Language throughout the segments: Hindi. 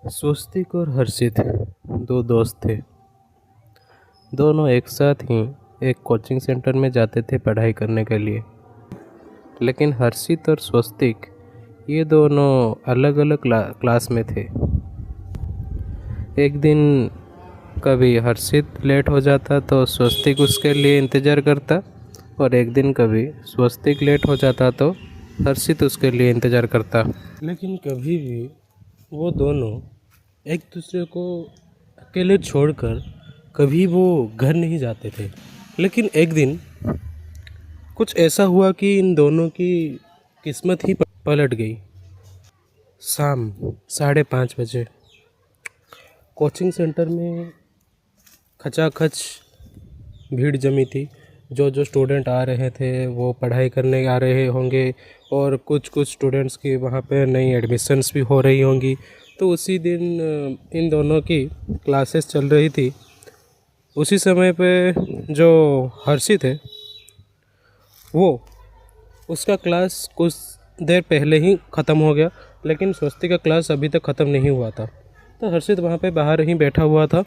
स्वस्तिक और हर्षित दो दोस्त थे। दोनों एक साथ ही एक कोचिंग सेंटर में जाते थे पढ़ाई करने के लिए। लेकिन हर्षित और स्वस्तिक ये दोनों अलग अलग क्लास में थे। एक दिन कभी हर्षित लेट हो जाता तो स्वस्तिक उसके लिए इंतज़ार करता, और एक दिन कभी स्वस्तिक लेट हो जाता तो हर्षित उसके लिए इंतज़ार करता। लेकिन कभी भी वो दोनों एक दूसरे को अकेले छोड़कर कभी वो घर नहीं जाते थे। लेकिन एक दिन कुछ ऐसा हुआ कि इन दोनों की किस्मत ही पलट गई। शाम 5:30 बजे कोचिंग सेंटर में खचाखच भीड़ जमी थी। जो स्टूडेंट आ रहे थे वो पढ़ाई करने आ रहे होंगे, और कुछ स्टूडेंट्स की वहाँ पे नई एडमिशन्स भी हो रही होंगी। तो उसी दिन इन दोनों की क्लासेस चल रही थी। उसी समय पे जो हर्षित है वो उसका क्लास कुछ देर पहले ही ख़त्म हो गया, लेकिन स्वस्ति का क्लास अभी तक ख़त्म नहीं हुआ था। तो हर्षित वहाँ पे बाहर ही बैठा हुआ था।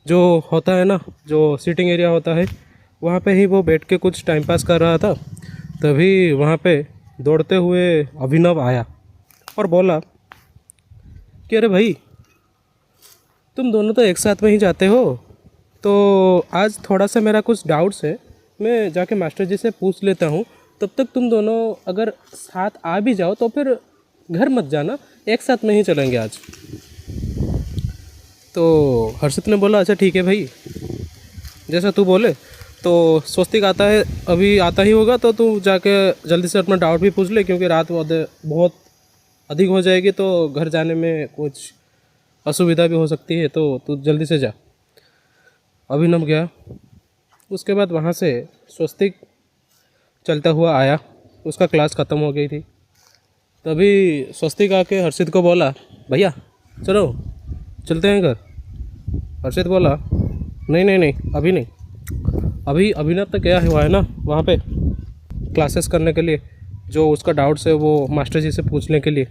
जो होता है ना, जो सीटिंग एरिया होता है, वहाँ पे ही वो बैठ के कुछ टाइम पास कर रहा था। तभी वहाँ पे दौड़ते हुए अभिनव आया और बोला कि अरे भाई, तुम दोनों तो एक साथ में ही जाते हो, तो आज थोड़ा सा मेरा कुछ डाउट्स है, मैं जाके मास्टर जी से पूछ लेता हूँ। तब तक तुम दोनों अगर साथ आ भी जाओ तो फिर घर मत जाना, एक साथ में ही चलेंगे आज। तो हर्षित ने बोला अच्छा ठीक है भाई, जैसा तू बोले। तो स्वस्तिक आता है, अभी आता ही होगा, तो तू जाके जल्दी से अपना डाउट भी पूछ ले, क्योंकि रात बहुत अधिक हो जाएगी तो घर जाने में कुछ असुविधा भी हो सकती है। तो तू जल्दी से जा। अभिनव गया। उसके बाद वहाँ से स्वस्तिक चलता हुआ आया। उसका क्लास ख़त्म हो गई थी। तभी स्वस्तिक आके हर्षित को बोला भैया चलो चलते हैं घर। हर्षित बोला नहीं अभी नहीं, अभी अभिनव तक गया हुआ है ना वहाँ पे क्लासेस करने के लिए, जो उसका डाउट्स है वो मास्टर जी से पूछने के लिए।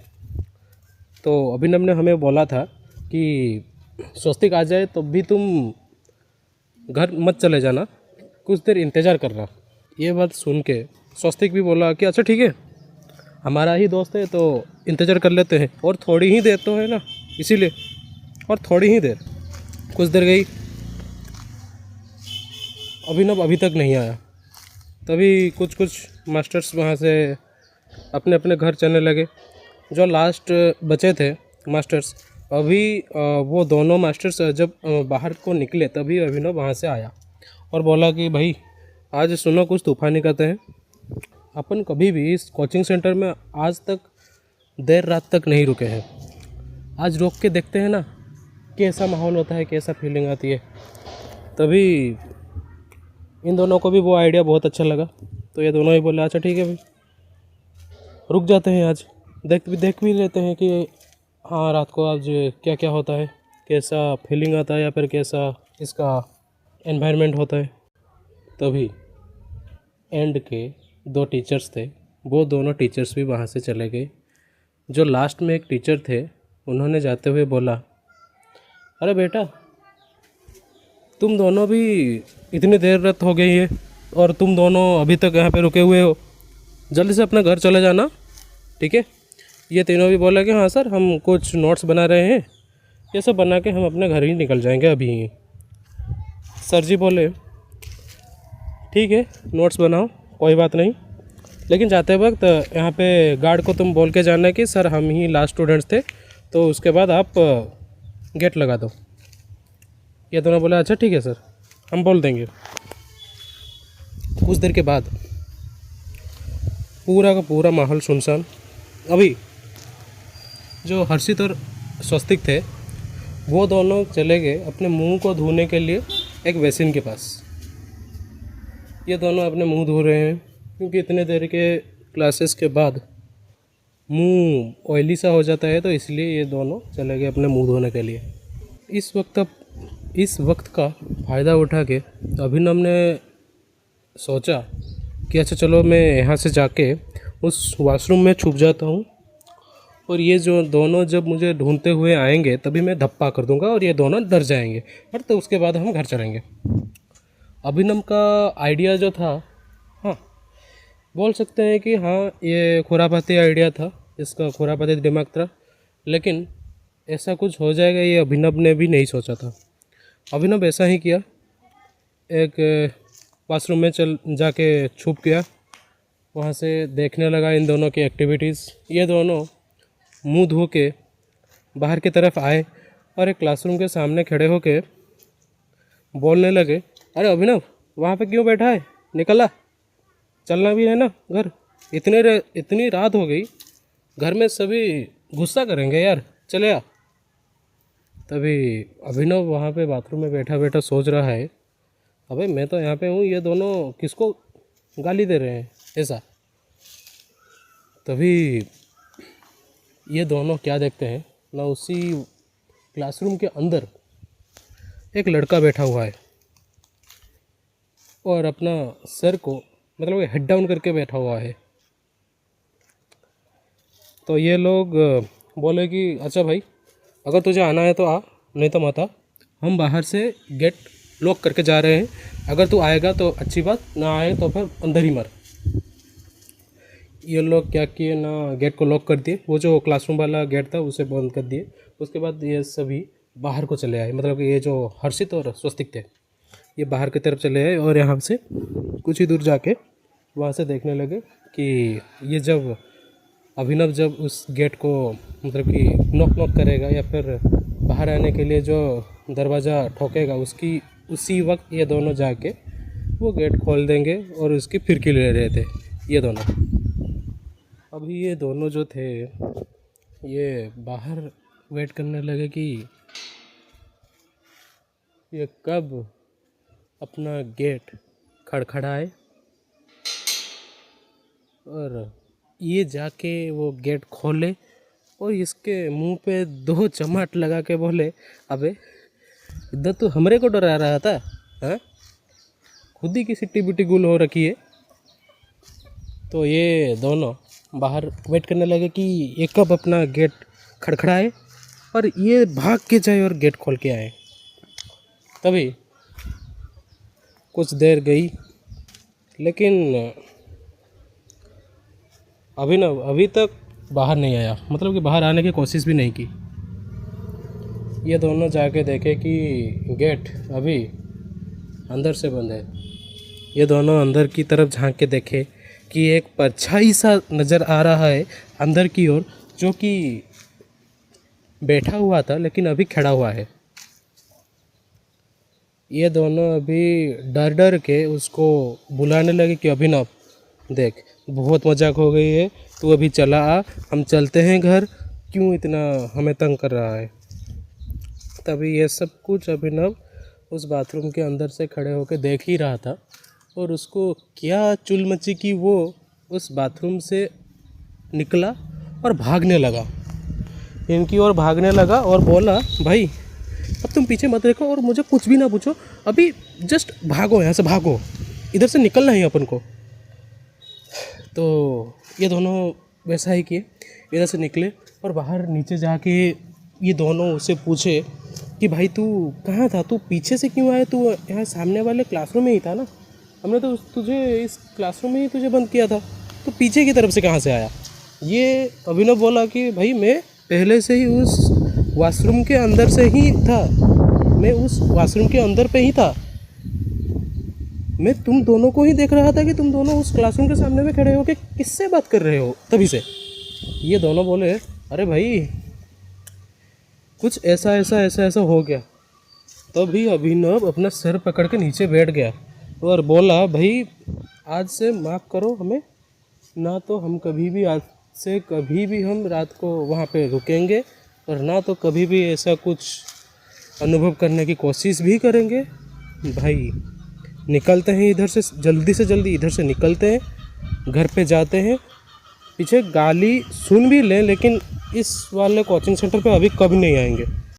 तो अभिनव ने हमें बोला था कि स्वस्तिक आ जाए तो भी तुम घर मत चले जाना, कुछ देर इंतज़ार करना। ये बात सुन के स्वस्तिक भी बोला कि अच्छा ठीक है, हमारा ही दोस्त है तो इंतज़ार कर लेते हैं, और थोड़ी ही देर तो है ना, इसीलिए। और थोड़ी ही देर, कुछ देर गई, अभिनव अभी तक नहीं आया। तभी कुछ मास्टर्स वहाँ से अपने अपने घर चलने लगे। जो लास्ट बचे थे मास्टर्स, अभी वो दोनों मास्टर्स जब बाहर को निकले तभी अभिनव वहाँ से आया और बोला कि भाई आज सुनो कुछ तूफानी करते हैं। अपन कभी भी इस कोचिंग सेंटर में आज तक देर रात तक नहीं रुके हैं। आज रोक के देखते हैं ना कैसा माहौल होता है, कैसा फीलिंग आती है। तभी इन दोनों को भी वो आइडिया बहुत अच्छा लगा। तो ये दोनों ही बोले अच्छा ठीक है भाई, रुक जाते हैं, आज देख भी लेते हैं कि हाँ रात को आज क्या क्या होता है, कैसा फीलिंग आता है, या फिर कैसा इसका एनवायरनमेंट होता है। तभी एंड के 2 टीचर्स थे, वो दोनों टीचर्स भी वहाँ से चले गए। जो लास्ट में एक टीचर थे, उन्होंने जाते हुए बोला अरे बेटा, तुम दोनों भी इतनी देर रात हो गई है और तुम दोनों अभी तक यहाँ पे रुके हुए हो, जल्दी से अपना घर चले जाना, ठीक है। ये तीनों भी बोला कि हाँ सर, हम कुछ नोट्स बना रहे हैं, ये सब बना के हम अपने घर ही निकल जाएंगे अभी ही। सर जी बोले ठीक है, नोट्स बनाओ, कोई बात नहीं, लेकिन जाते वक्त यहाँ पे गार्ड को तुम बोल के जाना कि सर हम ही लास्ट स्टूडेंट्स थे, तो उसके बाद आप गेट लगा दो। ये दोनों बोला अच्छा ठीक है सर, हम बोल देंगे। कुछ देर के बाद पूरा का पूरा माहौल सुनसान। अभी जो हर्षित और स्वस्तिक थे वो दोनों चले गए अपने मुंह को धोने के लिए एक बेसिन के पास। ये दोनों अपने मुंह धो रहे हैं, क्योंकि इतने देर के क्लासेस के बाद मुंह ऑयली सा हो जाता है, तो इसलिए ये दोनों चले गए अपने मुंह धोने के लिए। इस वक्त का फ़ायदा उठा के अभिनव ने सोचा कि अच्छा चलो मैं यहाँ से जाके उस वॉशरूम में छुप जाता हूँ और ये जो दोनों जब मुझे ढूंढते हुए आएंगे तभी मैं धप्पा कर दूंगा और ये दोनों डर जाएंगे, और तो उसके बाद हम घर चलेंगे। अभिनव का आइडिया जो था, हाँ बोल सकते हैं कि हाँ ये खुरापाती आइडिया था, इसका खुरापाती दिमाग था, लेकिन ऐसा कुछ हो जाएगा ये अभिनव ने भी नहीं सोचा था। अभिनव ऐसा ही किया, एक वाशरूम में जाके छुप गया, वहाँ से देखने लगा इन दोनों की एक्टिविटीज़। ये दोनों मुंह धो के बाहर की तरफ आए और एक क्लासरूम के सामने खड़े होके बोलने लगे, अरे अभिनव वहाँ पे क्यों बैठा है, निकला, चलना भी है ना घर, इतनी रात हो गई, घर में सभी गुस्सा करेंगे यार, चले आ। तभी अभिनव वहाँ पे बाथरूम में बैठा बैठा सोच रहा है, अबे मैं तो यहाँ पे हूँ, ये दोनों किसको गाली दे रहे हैं ऐसा। तभी ये दोनों क्या देखते हैं ना, उसी क्लासरूम के अंदर एक लड़का बैठा हुआ है और अपना सर को मतलब हेड डाउन करके बैठा हुआ है। तो ये लोग बोले कि अच्छा भाई, अगर तुझे आना है तो आ, नहीं तो मत आ, हम बाहर से गेट लॉक करके जा रहे हैं, अगर तू आएगा तो अच्छी बात, ना आए तो फिर अंदर ही मर। ये लोग क्या किए ना, गेट को लॉक कर दिए, वो जो क्लासरूम वाला गेट था उसे बंद कर दिए। उसके बाद ये सभी बाहर को चले आए, मतलब कि ये जो हर्षित और स्वस्तिक थे ये बाहर की तरफ चले आए और यहाँ से कुछ ही दूर जाके वहाँ से देखने लगे कि ये जब अभिनव जब उस गेट को मतलब कि नॉक करेगा या फिर बाहर आने के लिए जो दरवाज़ा ठोकेगा उसी वक्त ये दोनों जाके वो गेट खोल देंगे और उसकी फिरकी ले रहे थे ये दोनों। अभी ये दोनों जो थे ये बाहर वेट करने लगे कि ये कब अपना गेट खड़खड़ाए और ये जाके वो गेट खोले और इसके मुंह पे 2 चमाट लगा के बोले, अबे इधर तो हमरे को डरा रहा था, हाँ खुद ही की सिट्टी बिट्टी गुल हो रखी है। तो ये दोनों बाहर वेट करने लगे कि ये कब अपना गेट खड़खड़ाए और ये भाग के जाए और गेट खोल के आए। तभी कुछ देर गई, लेकिन अभिनव अभी तक बाहर नहीं आया, मतलब कि बाहर आने की कोशिश भी नहीं की। ये दोनों जाके देखे कि गेट अभी अंदर से बंद है। ये दोनों अंदर की तरफ झांक के देखे कि एक परछाई सा नज़र आ रहा है अंदर की ओर, जो कि बैठा हुआ था लेकिन अभी खड़ा हुआ है। ये दोनों अभी डर डर के उसको बुलाने लगे कि अभिनव देख, बहुत मजाक हो गई है, तू अभी चला आ, हम चलते हैं घर, क्यों इतना हमें तंग कर रहा है। तभी ये सब कुछ अभिनव उस बाथरूम के अंदर से खड़े होकर देख ही रहा था और उसको क्या चुल मची कि वो उस बाथरूम से निकला और भागने लगा, इनकी ओर भागने लगा और बोला, भाई अब तुम पीछे मत देखो और मुझे कुछ भी ना पूछो, अभी जस्ट भागो, यहाँ से भागो, इधर से निकलना ही अपन को। तो ये दोनों वैसा ही किए, इधर से निकले और बाहर नीचे जाके ये दोनों उससे पूछे कि भाई तू कहाँ था, तू पीछे से क्यों आया, तू यहाँ सामने वाले क्लासरूम में ही था ना, हमने तो तुझे इस क्लासरूम में ही तुझे बंद किया था, तो पीछे की तरफ से कहाँ से आया। ये अभिनव बोला कि भाई मैं पहले से ही उस वॉशरूम के अंदर से ही था, मैं उस वॉशरूम के अंदर पे ही था, मैं तुम दोनों को ही देख रहा था कि तुम दोनों उस क्लासरूम के सामने में खड़े हो के किससे बात कर रहे हो तभी से। ये दोनों बोले, अरे भाई कुछ ऐसा हो गया। तभी अभिनव अपना सर पकड़ के नीचे बैठ गया और बोला, भाई आज से माफ़ करो हमें, ना तो हम कभी भी आज से कभी भी हम रात को वहाँ पे रुकेंगे और ना तो कभी भी ऐसा कुछ अनुभव करने की कोशिश भी करेंगे। भाई निकलते हैं इधर से जल्दी इधर से निकलते हैं, घर पे जाते हैं, पीछे गाली सुन भी लें लेकिन इस वाले कोचिंग सेंटर पे अभी कभी नहीं आएंगे।